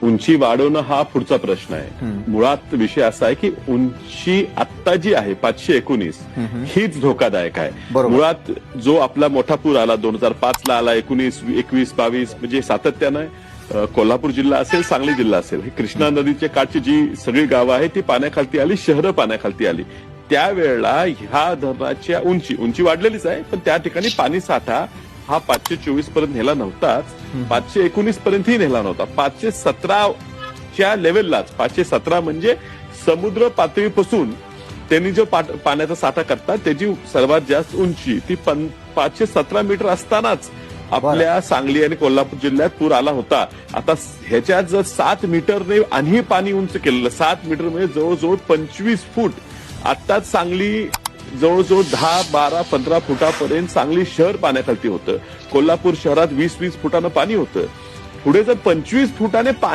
उंची वाढवणं हा पुढचा प्रश्न आहे. मुळात विषय असा आहे की उंची आत्ता जी आहे 519 हीच धोकादायक आहे. बरोबर. मुळात जो आपला मोठा पूर आला 2005 ला आला, 19, 21, 22 म्हणजे सातत्यानं कोल्हापूर जिल्हा असेल, सांगली जिल्हा असेल, ही कृष्णा नदीच्या काठची जी सगळी गावं आहेत ती पाण्याखालती आली, शहरं पाण्याखालती आली. त्यावेळेला ह्या धरणाच्या उंची वाढलेलीच आहे, पण त्या ठिकाणी पाणी साठा हा 524 पर्यंत नेला नव्हताच, 519 पर्यंतही नेला नव्हता. 517च्या लेवललाच, 517 म्हणजे समुद्र पातळीपासून त्यांनी जो पाण्याचा साठा करतात त्याची सर्वात जास्त उंची ती 517 मीटर असतानाच आपल्या सांगली आणि कोल्हापूर जिल्ह्यात पूर आला होता. आता ह्याच्यात जर 7 मीटरने आणि पाणी उंच केलेलं, 7 मीटर म्हणजे जवळजवळ 25 फूट. आत्ताच सांगली जवळजवळ 10, 12, 15 फुटापर्यंत सांगली शहर पाण्याखालती होतं. कोल्हापूर शहरात 20 फुटानं पाणी होतं. पुढे जर 25 फुटाने